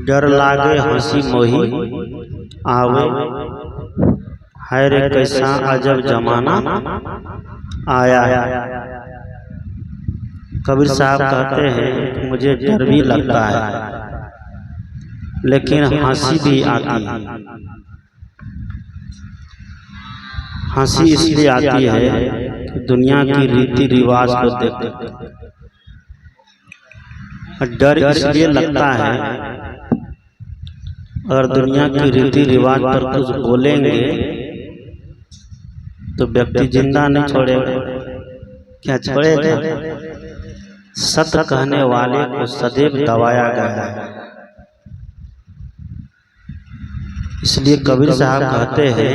डर लागे हंसी मोही आवे, हाय रे कैसा अजब जमाना आया है। कबीर साहब कहते हैं मुझे डर भी लगता है लेकिन हंसी भी आती है। हंसी इसलिए आती है कि दुनिया की रीति रिवाज को देखकर। डर इसलिए लगता है अगर दुनिया की रीति रिवाज पर कुछ बोलेंगे तो व्यक्ति जिंदा नहीं छोड़ेगा। क्या छोड़ेगा? सत्य कहने वाले को सदैव दबाया गया है। इसलिए कबीर साहब कहते हैं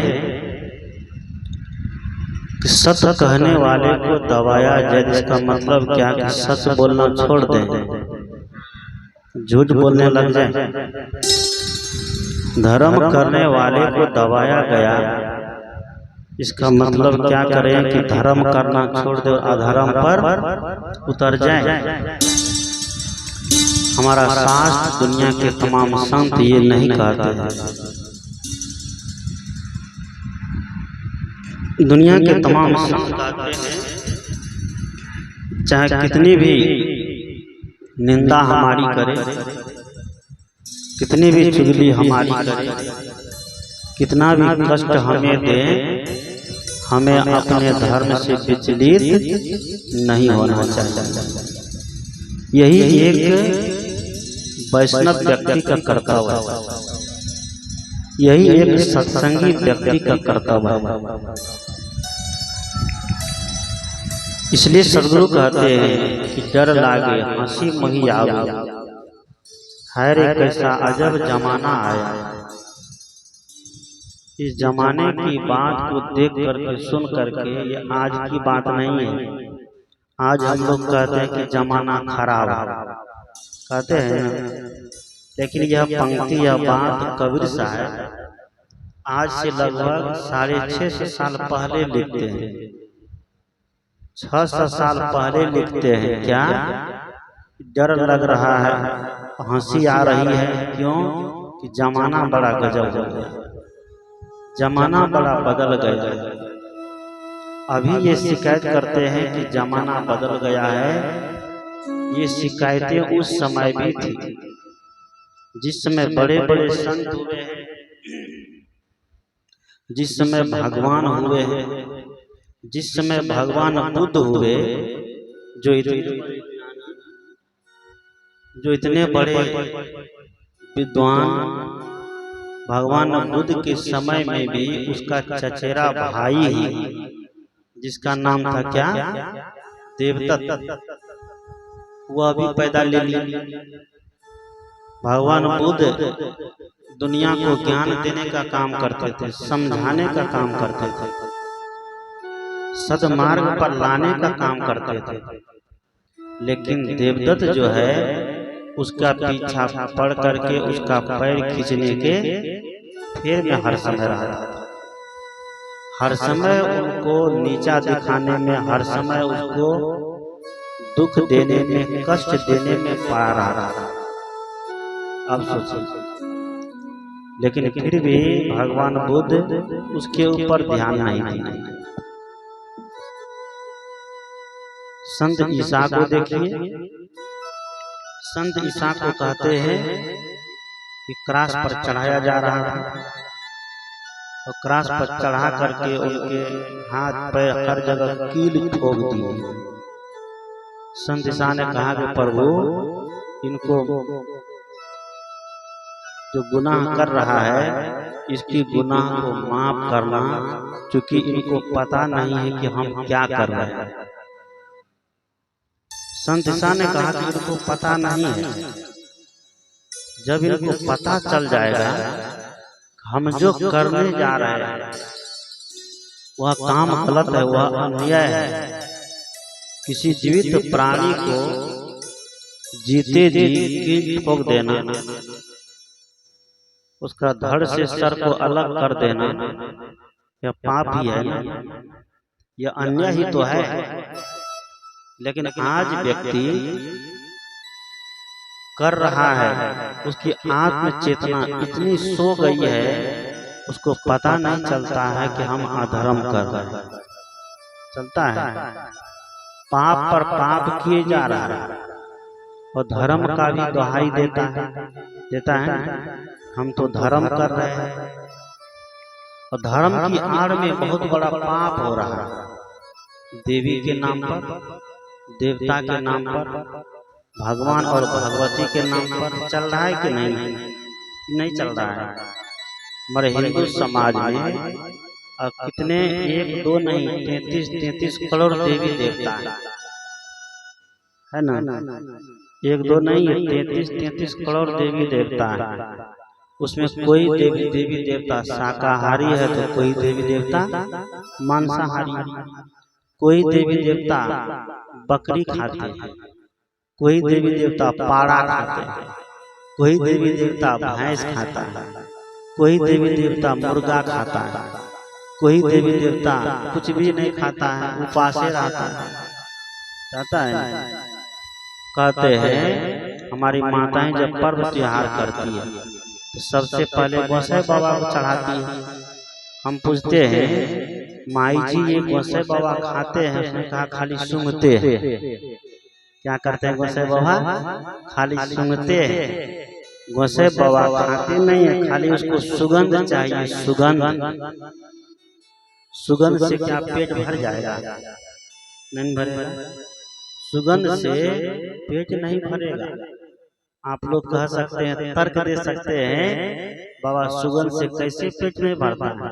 कि सत्य कहने वाले को दबाया जाए, इसका मतलब क्या कि सच बोलना छोड़ दें, झूठ बोलने लग जाए। धर्म करने वाले को दबाया गया, इसका मतलब क्या करें कि धर्म करना छोड़ दे, अधर्म पर उतर जाए। हमारा शास्त्र, दुनिया के तमाम संत ये नहीं कहते हैं। दुनिया के तमाम संत कहते हैं चाहे कितनी भी निंदा हमारी करे, कितनी भी चुगली हमारी करे, कितना भी कष्ट हमें दे, हमें अपने धर्म से विचलित नहीं होना चाहिए। यही एक वैष्णव व्यक्ति का कर्तव्य है, यही एक सत्संगी व्यक्ति का कर्तव्य है। इसलिए सदगुरु कहते हैं कि डर लागे हंसी मोही आवे, हाय रे कैसा अजब जमाना आया। इस जमाने की बात को देख करके, सुन करके, ये आज की बात नहीं है। आज हम लोग कहते हैं कि जमाना खराब है, कहते हैं ना, लेकिन यह पंक्ति, यह बात कबीर साहब आज से लगभग 650 साल पहले लिखते हैं। 600 साल पहले लिखते हैं। क्या डर लग रहा है, हंसी आ रही है, क्यों कि जमाना बड़ा गजब हो गया, जमाना बड़ा बदल गया। अभी ये शिकायत करते हैं कि जमाना बदल गया है। ये शिकायतें उस समय भी थी जिस समय बड़े बड़े संत हुए हैं, जिस समय भगवान हुए हैं, जिस समय भगवान बुद्ध हुए, जो इतने बड़े विद्वान, भगवान बुद्ध के समय में भी उसका चचेरा भाई ही, जिसका नाम था क्या, देवदत्त, वह भी पैदा ले लिया। भगवान बुद्ध दुनिया को ज्ञान देने का काम करते थे, समझाने का काम करते थे, सद्मार्ग पर लाने का काम करते थे। लेकिन देवदत्त जो है उसका पीछा पड़ करके, उसका पैर खींचने के फेर में हर समय रहा था। हर समय उनको नीचा दिखाने में, हर समय उसको दुख देने में, कष्ट देने में पड़ा रहा था। अब सोचिए, लेकिन फिर भी भगवान बुद्ध उसके ऊपर ध्यान नहीं दिए। संत ईसा को देखिए, संत ईसा को कहते हैं कि क्रास पर चढ़ाया जा रहा था, और क्रास पर चढ़ा करके उनके हाथ पैर हर जगह कील ठोक दिए। संत ईसा ने कहा कि प्रभु, इनको जो गुनाह कर रहा है, इसकी गुनाह को माफ करना, क्योंकि इनको पता नहीं है कि हम क्या कर रहे हैं। संत ईसा ने कहा कि इनको पता नहीं है, जब इनको पता चल जाएगा हम जो करने जा रहे हैं वह काम गलत है, वह अन्याय है। किसी जीवित प्राणी को जीते जी कील ठोक देना, उसका धड़ से सर को अलग कर देना, यह पाप ही है ना, यह अन्याय ही तो है। लेकिन आज व्यक्ति कर रहा है, उसकी आत्म चेतना इतनी सो गई है, उसको पता नहीं चलता है कि हम अधर्म कर रहे हैं। चलता है, पाप पर पाप किए जा रहा है और धर्म का भी दुहाई देता है हम तो धर्म कर रहे हैं, और धर्म की आड़ में बहुत बड़ा पाप हो रहा है। देवी के नाम पर, देवता के नाम पर, भगवान और भगवती के नाम पर चल रहा है कि नहीं चल रहा है। हमारे हिंदू समाज में अब कितने, एक दो नहीं, 33 करोड़ देवी देवता है ना, एक दो नहीं, 33 करोड़ देवी देवता है। उसमें कोई देवी देवता शाकाहारी है तो कोई देवी देवता मांसाहारी, कोई देवी देवता बकरी खाते हैं, कोई देवी देवता पाड़ा खाते हैं, कोई देवी देवता भैंस खाता है, कोई देवी देवता मुर्गा खाता है, कोई देवी देवता कुछ भी नहीं खाता है, उपासे रहता है। कहते हैं हमारी माताएं जब पर्व त्योहार करती है तो सबसे पहले गोसाई बाबा को चढ़ाती है। हम पूछते हैं माई जी ये गोसाई बाबा खाते हैं? उसने कहा खाली सूंघते हैं। क्या करते हैं गोसाई बाबा? खाली सूंघते हैं। गोसाई बाबा खाते नहीं है, खाली उसको सुगंध चाहिए। सुगंध से क्या पेट भर जाएगा? नहीं भरेगा। सुगंध से पेट नहीं भरेगा। आप लोग कह सकते हैं, तर्क दे सकते हैं, बाबा सुगंध से कैसे पेट नहीं भरता है?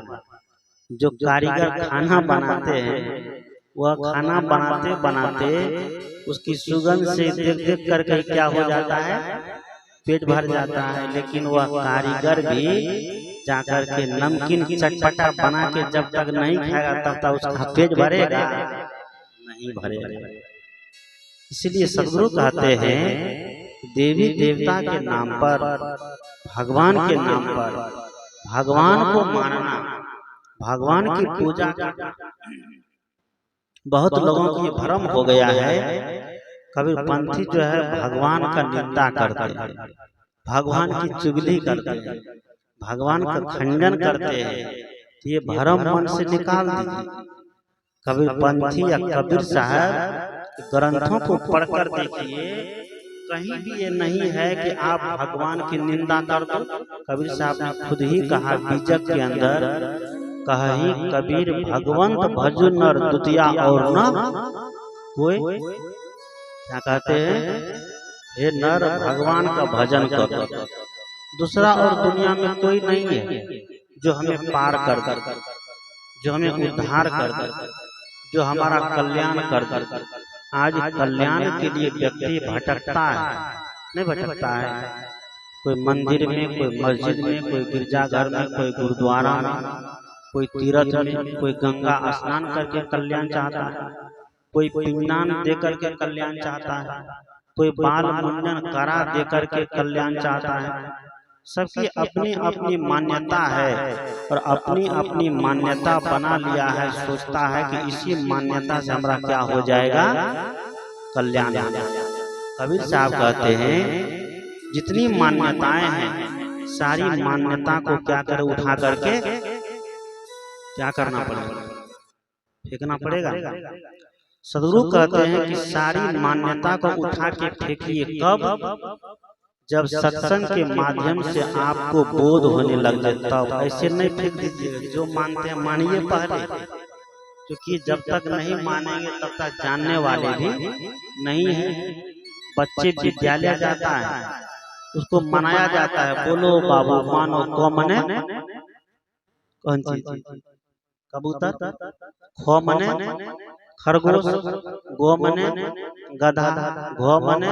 जो कारीगर खाना बनाते हैं वह खाना बनाते उसकी सुगंध से देख करके क्या हो जाता है? पेट भर जाता है। लेकिन वह कारीगर भी जाकर के नमकीन चटपटा बना के जब तक नहीं खाएगा तब तक उसका पेट भरेगा नहीं भरेगा। इसलिए सदगुरु कहते हैं देवी देवता के नाम पर, भगवान के नाम पर, भगवान को मानना, भगवान की पूजा करना बहुत लोगों की भ्रम हो गया है। कबीरपंथी जो है भगवान का निंदा करते हैं, भगवान की चुगली करते हैं, भगवान का खंडन करते हैं। ये भ्रम मन से निकाल दीजिए। कबीरपंथी या कबीर साहब ग्रंथों को पढ़कर देखिए, कहीं भी ये नहीं है कि आप भगवान की निंदा कर दो। कबीर साहब ने खुद ही कहा बीजक के अंदर, कहीं कबीर भगवंत भजु नर दुतिया और न कोई। क्या कहते हैं? हे नर भगवान का भजन करो, दूसरा और दुनिया में कोई नहीं है जो हमें पार कर दे, जो हमें उद्धार कर दे, जो हमारा कल्याण कर दे। आज कल्याण के लिए व्यक्ति भटकता है, नहीं भटकता है? कोई मंदिर में, कोई मस्जिद में, कोई गिरजाघर में, कोई गुरुद्वारा में, कोई तीर्थ में, कोई गंगा स्नान करके कल्याण चाहता है, कोई पिंडदान दे करके कल्याण चाहता है, कोई बाल मुंडन करा दे करके कल्याण चाहता है। सबकी अपनी अपनी मान्यता है और अपनी अपनी मान्यता बना लिया है। सोचता है कि इसी मान्यता से हमारा क्या हो जाएगा? कल्याण। कबीर साहब कहते हैं जितनी मान्यताएं हैं सारी मान्यता को क्या करे? उठा करके क्या करना पड़ेगा? फेंकना पड़ेगा। सदगुरु कहते हैं कि सारी मान्यता को उठा के फेंकिए। कब? जब सत्संग के माध्यम से आपको बोध होने लग जाए तब। ऐसे नहीं फेंक दीजिए। जो मानते हैं मानिए पहले, क्योंकि जब तक नहीं मानेंगे तब तक जानने वाले भी नहीं है। बच्चे विद्यालय जाता है, उसको मनाया जाता है, बोलो बाबू मानो। को मने कौन चीज? कबूतर, खो मने खरगोश, गो मने गधा, घो मने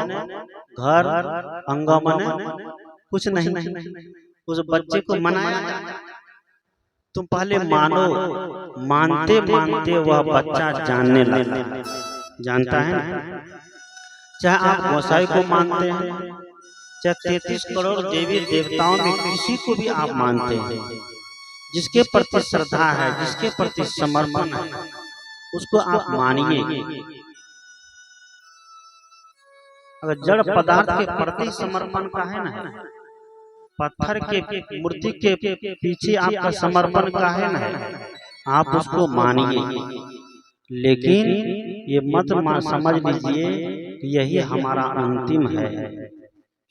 घर, अंग मने कुछ नहीं। उस बच्चे को मनाया जाता है। तुम पहले मानो। मानते मानते वह बच्चा जानने लगता, जानता है ना। चाहे आप गोसाई को मानते हैं, चाहे 33 करोड़ देवी देवताओं में किसी को भी आप मानते हैं, जिसके प्रति श्रद्धा है, जिसके प्रति समर्पण है, उसको आप मानिए। अगर जड़ पदार्थ के प्रति समर्पण का है ना, पत्थर के मूर्ति के पीछे आपका समर्पण का है ना, आप उसको मानिए, लेकिन ये मत समझ लीजिए कि यही हमारा अंतिम है,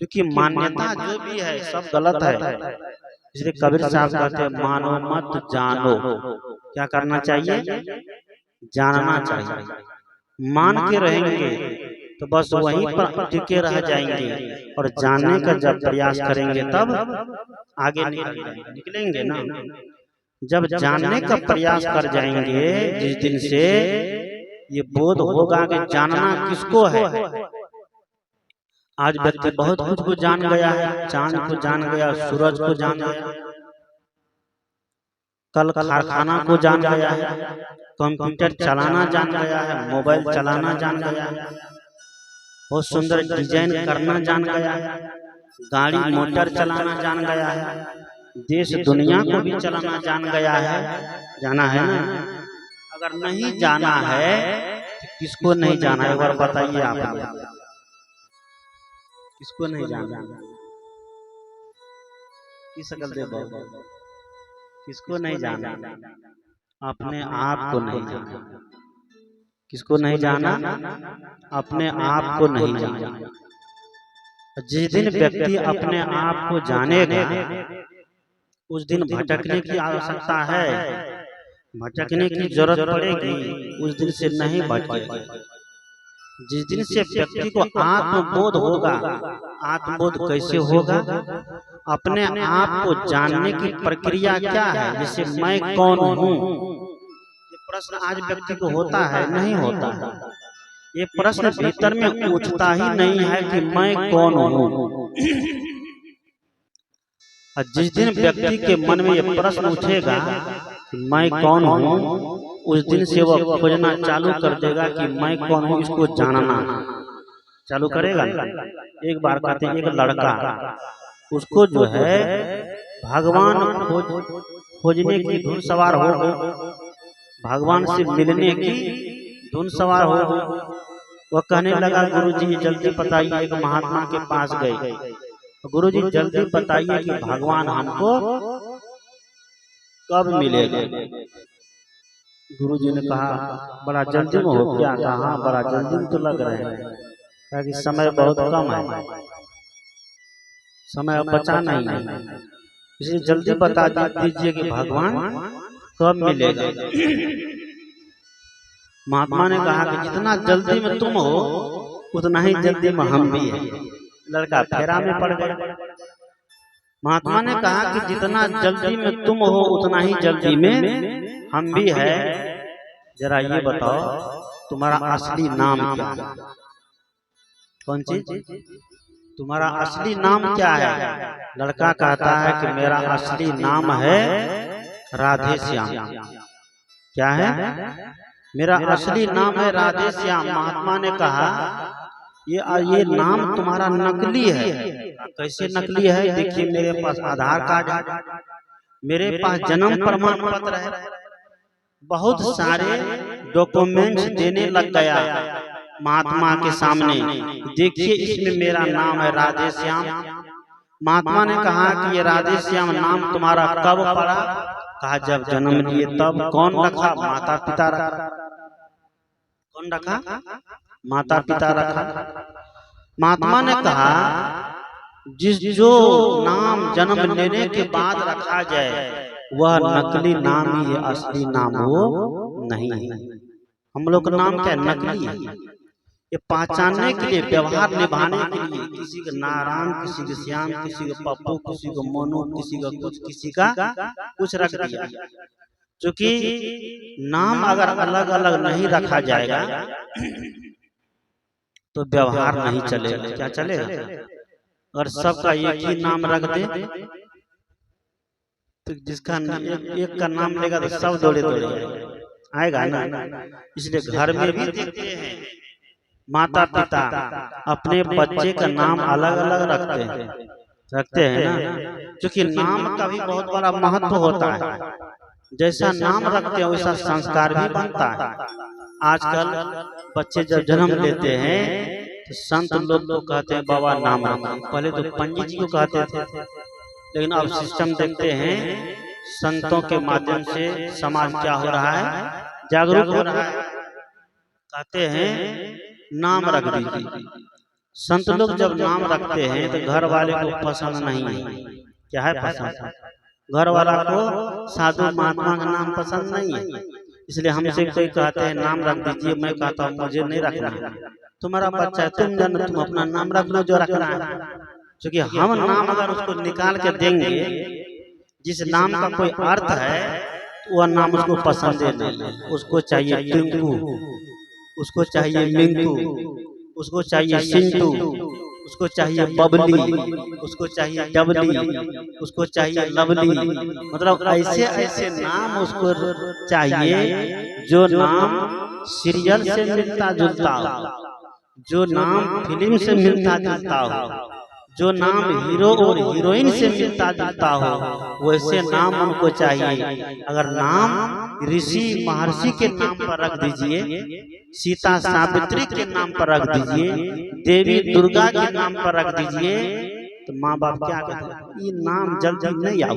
क्योंकि मान्यता जो भी है सब गलत है। इसलिए कबीर साहब कहते हैं मानो मत जानो। क्या करना चाहिए? जानना चाहिए। मान के रहेंगे तो बस वहीं पर टिके रह जाएंगे, और जानने का जब प्रयास करेंगे तब आगे निकलेंगे ना। जब जानने का प्रयास कर जाएंगे, जिस दिन से ये बोध होगा कि जानना किसको है। आज व्यक्ति बहुत कुछ को जान गया है, चांद को जान गया, सूरज को जान गया, कल कारखाना को जान गया है, कंप्यूटर चलाना जान गया है, मोबाइल चलाना जान गया है, बहुत सुंदर डिजाइन करना जान गया है, गाड़ी मोटर चलाना जान गया है, देश दुनिया को भी चलाना जान गया है। जाना है ना? अगर नहीं जाना है तो किसको नहीं जाना है? एक बार बताइए आप, किसको नहीं जाना? किस शकल दे किसको नहीं जाना? अपने आप को नहीं जाना। किसको नहीं जाना? अपने आप को नहीं जाना। जिस दिन व्यक्ति अपने आप को जानेगा, उस दिन भटकने की आवश्यकता है, भटकने की जरूरत पड़ेगी, उस दिन से नहीं भटकेगा। जिस दिन से व्यक्ति को आत्मबोध होगा, आत्मबोध कैसे होगा? अपने आप को जानने की प्रक्रिया क्या है? जैसे मैं कौन हूँ, ये प्रश्न आज व्यक्ति को होता है? नहीं होता है। ये प्रश्न भीतर में उठता ही नहीं है कि मैं कौन हूँ। जिस दिन व्यक्ति के मन में ये प्रश्न उठेगा कि मैं कौन हूँ, उस दिन से वह खोजना चालू कर देगा कि मैं कौन हूँ, इसको जानना चालू करेगा। एक बार कहते हैं, एक लड़का, उसको जो है भगवान खोजने की धुन सवार हो गई, भगवान से मिलने की धुन सवार हो गई। वह कहने लगा, गुरुजी जल्दी बताइए। एक महात्मा के पास गए, गुरुजी जल्दी बताइए कि भगवान हमको कब मिलेगा। गुरुजी ने कहा, बड़ा जल्दी में हो क्या? कहा, बड़ा जल्दी में तो लग रहे हैं, क्योंकि समय बहुत कम है, समय अब बचा नहीं है, इसलिए जल्दी बता दीजिए कि भगवान कब मिलेगा। महात्मा ने कहा कि जितना जल्दी में तुम हो, उतना ही जल्दी में हम भी हैं। लड़का फेरा में पड़ गया। महात्मा ने कहा कि जितना जल्दी में तुम हो, उतना ही जल्दी में हम भी है। जरा ये बताओ, तुम्हारा असली नाम क्या है? कौन चीज? तुम्हारा असली नाम क्या है? लड़का कहता है कि मेरा असली नाम है राधे श्याम। क्या है? मेरा असली नाम है राधे श्याम। महात्मा ने कहा, ये नाम तुम्हारा नकली है। कैसे नकली है? देखिए, मेरे पास आधार कार्ड है, मेरे पास जन्म प्रमाण पत्र है, बहुत सारे डॉक्यूमेंट्स देने लग गया महात्मा के सामने। देखिए, इसमें मेरा नाम है राधे श्याम। महात्मा ने कहा कि ये राधे श्याम नाम तुम्हारा कब पड़ा? कहा, जब जन्म लिए तब। कौन रखा? माता पिता रखा। कौन रखा? माता पिता रखा। महात्मा ने कहा, जो नाम जन्म लेने के बाद रखा जाए वह नकली नाम ही है, असली नाम वो नहीं है। हम लोग का नाम क्या नकली है? ये पहचानने के लिए, व्यवहार निभाने के लिए, किसी का नारायण, किसी का श्याम, किसी का पप्पू, किसी का मोनू, किसी का कुछ, किसी का कुछ रख दिया। क्योंकि नाम अगर अलग अलग नहीं रखा जाएगा तो व्यवहार नहीं चलेगा। क्या चलेगा? अगर सबका एक ही नाम रख दे तो जिसका एक का नाम लेगा तो सब दौड़े दौड़े आएगा ना। इसलिए घर में भी देखते हैं, माता पिता अपने बच्चे का नाम अलग अलग रखते हैं ना, क्योंकि नाम का भी बहुत बड़ा महत्व होता है। जैसा नाम रखते हैं वैसा संस्कार भी बनता है। आजकल बच्चे जब जन्म लेते हैं तो संत लोग तो कहते हैं बाबा नाम रखो, पहले तो पंडित जी को कहते थे, लेकिन अब सिस्टम देखते हैं संतों के माध्यम से समाज क्या हो रहा है, जागरूक हो रहा है। कहते हैं नाम रख दीजिए। संत लोग जब नाम रखते हैं तो घर वाले को पसंद नहीं है। क्या है पसंद? घर वाला को साधु महात्मा का नाम पसंद नहीं है, इसलिए हमसे कोई कहते हैं नाम रख दीजिए, मैं कहता हूँ मुझे नहीं रखना है, तुम्हारा बच्चा है, तुम जानो, तुम अपना नाम रख लो जो रखना है। क्योंकि हम नाम अगर उसको निकाल के देंगे, जिस नाम का कोई अर्थ है वह नाम उसको पसंद नहीं है। उसको चाहिए टिंकू, उसको चाहिए मिंकू, उसको चाहिए सिंटू, उसको चाहिए बबली, उसको चाहिए डबली, उसको चाहिए लवली। मतलब ऐसे ऐसे नाम उसको चाहिए जो नाम सीरियल से मिलता जुलता हो, जो नाम फिल्म से मिलता जुलता हो, जो नाम हीरो और हीरोइन से मिलता जुलता हो, वैसे नाम उनको चाहिए। अगर नाम ऋषि महर्षि के नाम पर रख दीजिए, सीता सावित्री के नाम पर रख दीजिए, देवी दुर्गा के नाम पर रख दीजिए, तो माँ बाप क्या कहते हैं, ये नाम जल्दी नहीं आओ,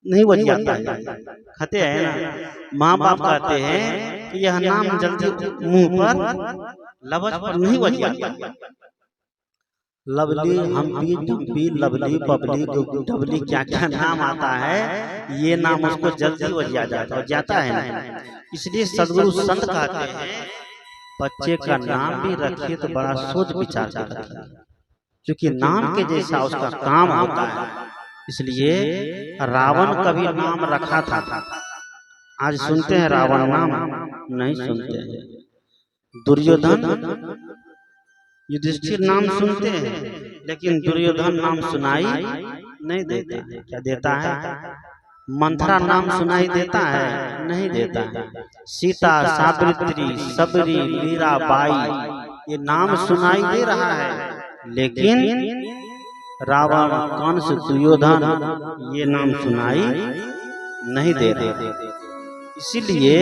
नहीं बच जाता है, कहते हैं ना। माँ बाप कहते हैं कि यह नाम जल्दी मुंह पर लबज पर नहीं बच जाता। Lovely, humpy, dumpy, lovely, bubbly, dubbly, क्या क्या नाम आता है, ये नाम उसको जल्दी बच जाता है ना। इसलिए सदगुरु संत कहते हैं बच्चे का नाम भी रखिए तो बड़ा सोच विचार कर रखिए, क्योंकि नाम के जैसा उसका काम होता है। इसलिए रावण कभी नाम रखा था, आज सुनते हैं रावण नाम नहीं सुनते हैं। दुर्योधन युधिष्ठिर नाम सुनते हैं, लेकिन दुर्योधन नाम सुनाई नहीं देता है। क्या देता है? मंथरा नाम सुनाई देता है? नहीं देता है। सीता, सावित्री, सबरी, मीराबाई ये नाम सुनाई दे रहा है, लेकिन रावण, कंस, दुर्योधन ये नाम सुनाई नहीं दे रहा। इसीलिए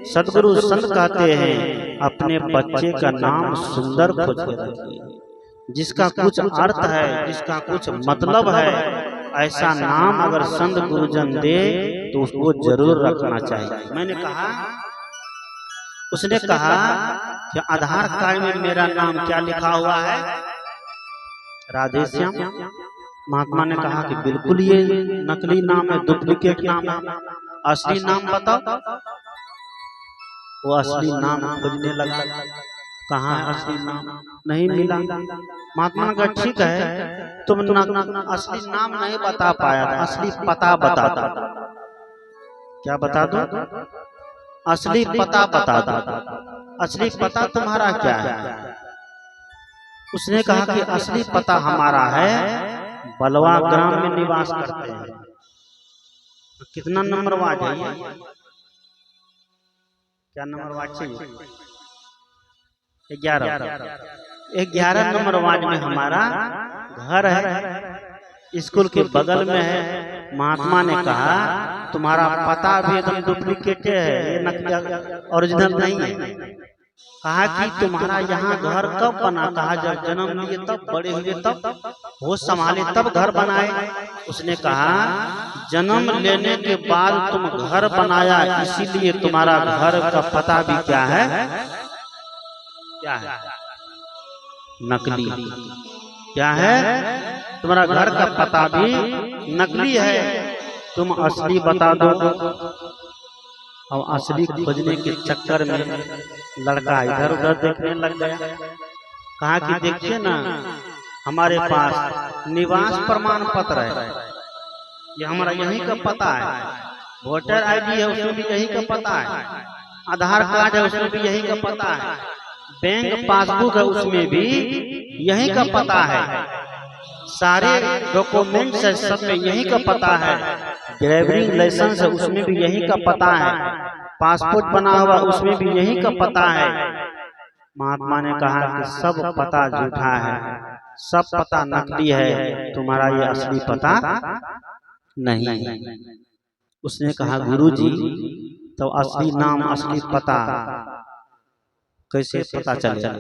सदगुरु संत कहते हैं अपने बच्चे का नाम सुंदर खोज के रखिए, जिसका कुछ अर्थ है, जिसका कुछ मतलब है, ऐसा नाम अगर संत गुरुजन दे तो उसको जरूर रखना चाहिए। मैंने कहा, उसने कहा कि आधार कार्ड में मेरा नाम क्या लिखा हुआ है? राधे श्याम। महात्मा ने कहा कि बिल्कुल ये नकली नाम है, डुप्लीकेट नाम है, असली नाम बताओ। वो असली नाम खोजने लगा, कहाँ असली नाम नहीं मिला। महात्मा ने कहा ठीक है, तुम असली नाम नहीं बता पाया, असली पता बता दो। क्या बता दो? असली पता बता दो। असली पता तुम्हारा क्या है? उसने कहा कि असली पता हमारा है बलवा ग्राम में निवास करते हैं। कितना नंबर वार्ड है ये? क्या नंबर वार्ड चाहिए? 11 नंबर वार्ड में हमारा घर है, स्कूल के बगल में है। महात्मा ने कहा तुम्हारा पता भी एकदम डुप्लीकेट है, ये नकली ओरिजिनल नहीं है। कहा कि तुम्हारा यहाँ घर कब बना? कहा जब जन्म लिए तब, बड़े हुए तब, होश संभाले तब घर बनाए। उसने कहा जन्म लेने के बाद तुम घर बनाया, इसीलिए तुम्हारा घर का पता भी क्या है? क्या है? नकली। क्या है? तुम्हारा घर का पता भी नकली है, तुम असली बता दो। और असली खोजने के चक्कर में लड़का इधर उधर देखने लग गया। कहा कि देखिए ना, हमारे पास निवास प्रमाण पत्र है, ये हमारा यहीं का पता है, वोटर आईडी है उसमें भी यहीं का पता है, आधार कार्ड है उसमें भी यहीं का पता है, बैंक पासबुक है उसमें भी यहीं का पता है, सारे डॉक्यूमेंट्स है सब में यहीं का पता है, ड्राइविंग लाइसेंस है उसमें भी यहीं का पता है, पासपोर्ट बना हुआ उसमें भी यहीं का पता है। महात्मा ने कहा कि सब पता झूठा है, सब पता नकली है, तुम्हारा ये असली पता नहीं है। उसने कहा गुरुजी, तो असली नाम असली पता कैसे पता चलेगा?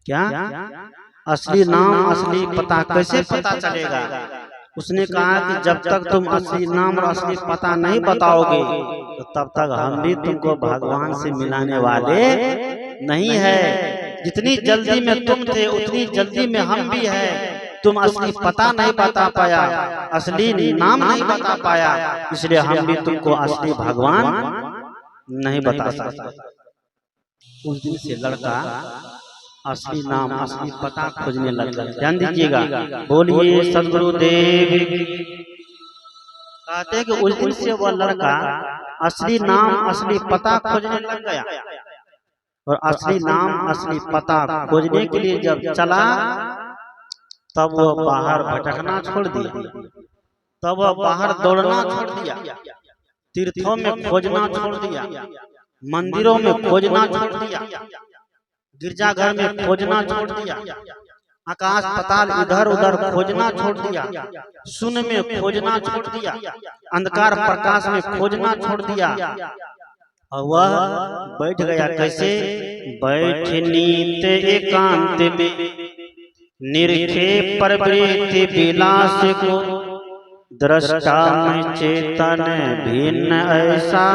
क्या असली नाम असली पता कैसे पता चलेगा? उसने कहा कि जब तक तुम असली नाम और असली पता नहीं बताओगे तो तब तक हम भी तुमको भगवान से मिलाने वाले नहीं है। जितनी जल्दी में तुम थे उतनी जल्दी में हम भी है। तुम असली पता नहीं बता पाया, असली नाम नहीं बता पाया, इसलिए हम भी तुमको असली भगवान नहीं बता सकते। उस दिन से लड़का असली नाम असली पता खोजने लगा। ध्यान दीजिएगा, बोलिए सदगुरुदेव। कहते हैं कि उस दिन से वह लड़का असली नाम असली पता खोजने लग गया। और असली नाम असली पता खोजने के लिए जब चला तब वह बाहर भटकना छोड़ दिया, तब वह बाहर दौड़ना छोड़ दिया, तीर्थों में खोजना छोड़ दिया, मंदिरों में खोजना छोड़ दिया, गिरजाघर में खोजना छोड़ दिया, आकाश पाताल इधर उधर खोजना छोड़ दिया, शून्य में खोजना छोड़ दिया, अंधकार प्रकाश में खोजना छोड़ दिया। और वह बैठ गया कैसे? बैठ नीत एकांत में निरखे परवृत्ति विलास को, दृष्टा में चेतन भिन्न ऐसा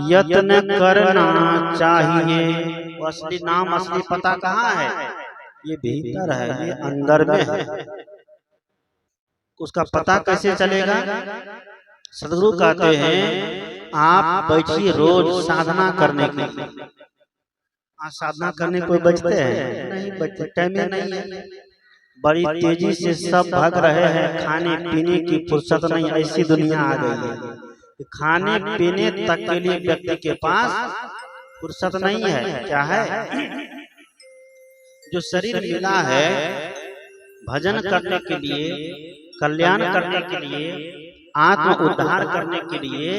यत्न करना चाहिए। असली नाम असली पता कहाँ है? ये भीतर है, ये अंदर में है। उसका पता कैसे चलेगा? सदगुरु कहते हैं आप बैठिए रोज साधना करने के लिए। साधना करने कोई बचते हैं? नहीं बचते, टाइम नहीं है। बड़ी तेजी से सब भाग रहे हैं, खाने पीने की फुर्सत नहीं, ऐसी दुनिया आ गई है। खाने पीने तक के लिए व्यक्ति के पास फुर्सत नहीं है। क्या है? जो शरीर मिला है भजन करने के लिए, कल्याण करने के लिए, आत्म उद्धार करने के लिए,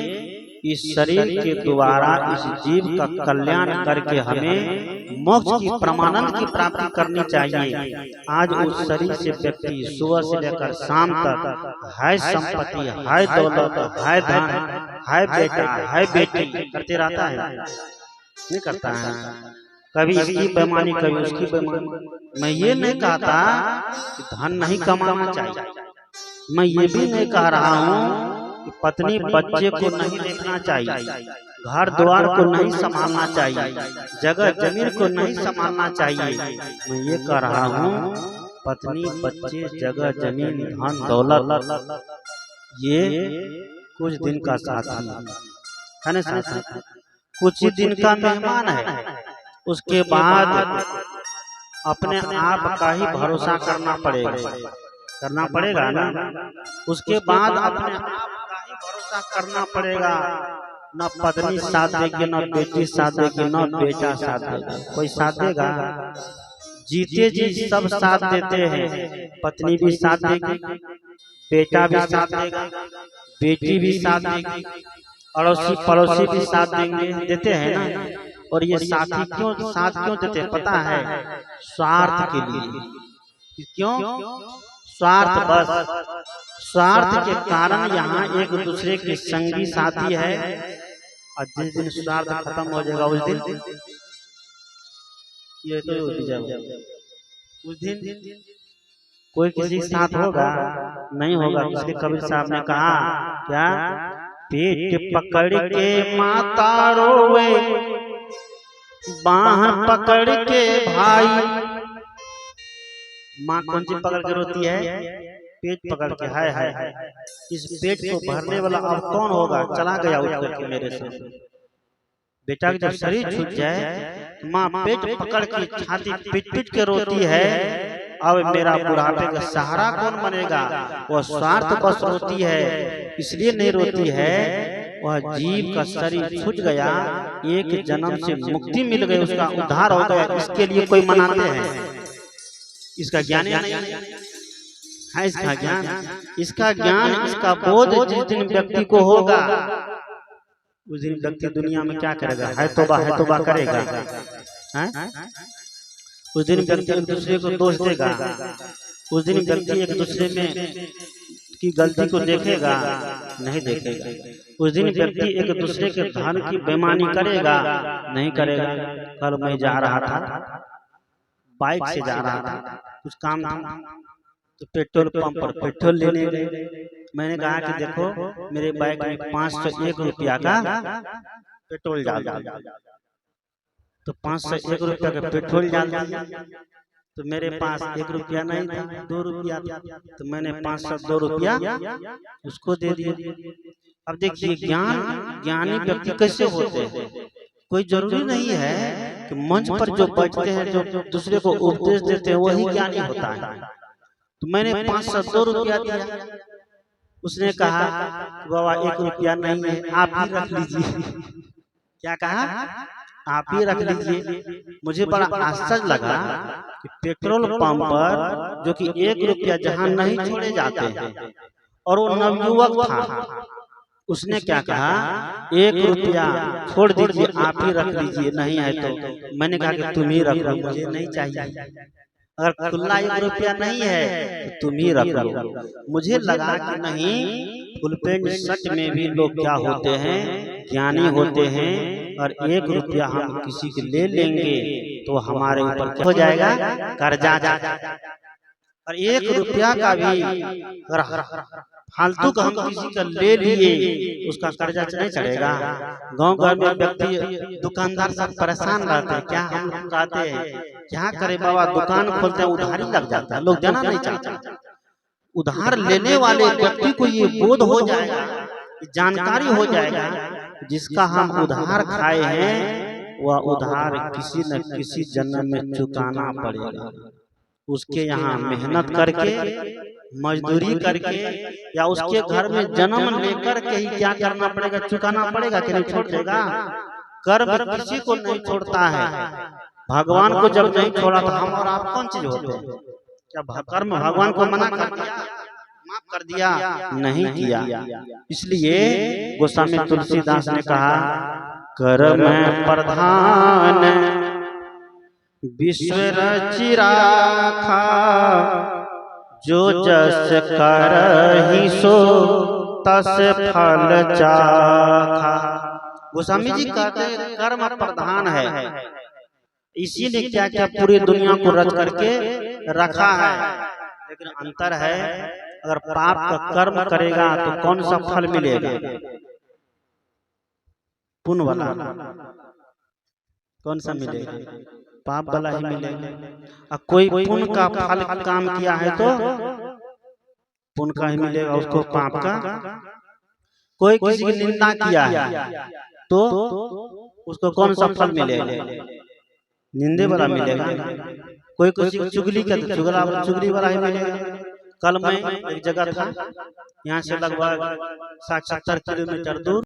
इस शरीर के द्वारा इस जीव का कल्याण करके हमें मोक्ष की परमानंद की प्राप्ति करनी चाहिए। आज उस शरीर से व्यक्ति सुबह से लेकर शाम तक है संपत्ति, है दौलत, है धन, है बेटा, है बेटी करते रहता है, नहीं करता है? कभी इसकी बेईमानी कभी उसकी बेईमानी। मैं ये नहीं कहता कि धन नहीं कमाना चाहिए, मैं ये भी नहीं कह रहा हूँ कि पत्नी बच्चे को नहीं देखना चाहिए, घर द्वार को नहीं संभालना चाहिए, जगह जमीन को नहीं संभालना चाहिए। मैं ये कह रहा हूँ पत्नी बच्चे जगह जमीन धन दौलत ये कुछ दिन का साथी है ना, साथी कुछ ही दिन का मेहमान है। उसके बाद अपने आप का ही भरोसा करना पड़ेगा ना। उसके बाद अपने आप का ही भरोसा करना पड़ेगा। न पत्नी साथ देगी, न बेटी साथ देगी, न बेटा साथ देगा। कोई साथ देगा? जीते जी सब साथ देते हैं। पत्नी भी साथ देगी, बेटा भी साथ देगा, बेटी भी साथ देगी, अड़ोसी पड़ोसी भी साथ देते हैं ना। और ये साथी साथ क्यों देते हैं पता है? स्वार्थ के लिए। क्यों? स्वार्थ, बस स्वार्थ के कारण यहाँ एक दूसरे के संगी साथी है। और जिस दिन स्वार्थ खत्म हो जाएगा उस दिन ये तो उस दिन कोई किसी के साथ होगा नहीं होगा। इसलिए कबीर साहब ने कहा क्या? पेट पकड़ के माता रोवे, बाह पकड़ के भाई। माँ कौन सी पकड़ के रोती है? पेट पकड़ के। हाय हाय हाय, इस पेट को भरने वाला अब कौन होगा? चला गया उठ करके मेरे से। बेटा जब शरीर छूट जाए माँ पेट पकड़ के छाती पीट पीट के रोती है, अब मेरा बुढ़ापे का सहारा कौन बनेगा? वह स्वार्थ बस रोती है, इसलिए नहीं रोती है। वह जीव का शरीर छूट गया, एक जन्म से मुक्ति मिल गई, उसका उद्धार हो गया, इसके लिए कोई मनाते हैं। इसका ज्ञान है, इसका ज्ञान, इसका ज्ञान, इसका बोध जिस दिन व्यक्ति को होगा उस दिन व्यक्ति दुनिया में क्या करेगा? है तोबा करेगा। उस दिन व्यक्ति एक दूसरे को दोष देगा, उस दिन व्यक्ति एक दूसरे में की गलती को देखेगा नहीं देखेगा। उस दिन व्यक्ति एक दूसरे के धन की बेईमानी करेगा नहीं करेगा। कल मैं जा रहा था बाइक से जा रहा था, कुछ काम था, तो पेट्रोल पंप पर पेट्रोल लेने गए। मैंने कहा कि देखो मेरे बाइक में 501 रुपया का पेट्रोल डाल दो। तो 501 रुपया का पेट्रोल डाल दिया। तो मेरे पास 1 रुपया नहीं था, 2 रुपया था, तो मैंने 502 रुपया उसको दे दिया। अब देखिए ज्ञानी व्यक्ति कैसे होते हैं। कोई जरूरी नहीं है कि मंच पर जो बैठते हैं, जो दूसरे को उपदेश देते हैं, वही ज्ञानी होता है। तो मैंने 502 रुपया दिया। उसने कहा बाबा 1 रुपया नहीं है, आप ही रख लीजिए। क्या कहा? आप ही रख लीजिए। मुझे बड़ा आश्चर्य लगा कि पेट्रोल पंप पर जो कि 1 रुपया जहां नहीं छोड़े जाते हैं, और वो नवयुवक था, उसने क्या कहा 1 रुपया छोड़ दीजिए, आप ही रख लीजिए, नहीं है तो। मैंने कहा कि तुम ही रख लो, मुझे नहीं चाहिए। अगर खुला 1 रुपया नहीं है तो तुम ही रख लो। मुझे लगा कि नहीं, फुल पैंट शर्ट में भी लोग क्या होते हैं, ज्ञानी होते हैं। और 1 रुपया हम किसी के ले लेंगे तो हमारे ऊपर क्या हो जाएगा, कर्जा। और 1 रुपया का भी अगर फालतू का हम किसी का ले लिए, उसका कर्जा नहीं चढ़ेगा। गांव घर में व्यक्ति दुकानदार सब परेशान रहते हैं, क्या हम लोग कहते हैं क्या करे बाबा, दुकान खोलते हैं उधारी लग जाता है, लोग देना नहीं चाहते। उधार लेने वाले व्यक्ति को ये बोध हो जाएगा, जानकारी हो जाएगा, जिसका हम उधार खाए हैं वह उधार किसी न किसी जन्म में चुकाना पड़ेगा। उसके यहाँ मेहनत करके, मजदूरी करके, या उसके घर में जन्म लेकर के ही क्या करना पड़ेगा, चुकाना पड़ेगा कि नहीं छोड़ देगा। कर्म किसी को नहीं छोड़ता है। भगवान को जब नहीं छोड़ा तो हम और आप कौन चीज होते हैं? क्या कर्म भगवान को मना कर दिया, माफ कर दिया? नहीं किया। इसलिए गोस्वामी तुलसीदास ने कहा, कर्म प्रधान विश्व रचि राखा, जो जस करहि सो तस फल चाखा। गोस्वामी जी कहते हैं कर्म प्रधान है, इसीलिए क्या क्या पूरी दुनिया को रच करके रखा है। लेकिन अंतर है, अगर पाप का कर्म करेगा तो कौन सा फल मिलेगा? पुण्य वाला। कौन सा मिलेगा? पाप वाला ही मिलेगा। और कोई पुण्य का फल काम किया है तो पुण्य का ही मिलेगा उसको, पाप का। कोई किसी की निंदा किया है तो उसको कौन सा फल मिलेगा? निंदे वाला मिलेगा। कोई किसी की चुगली का तो चुगली वाला ही मिलेगा। कल मैं एक जगह था, यहाँ से लगभग 60-70 किलोमीटर दूर,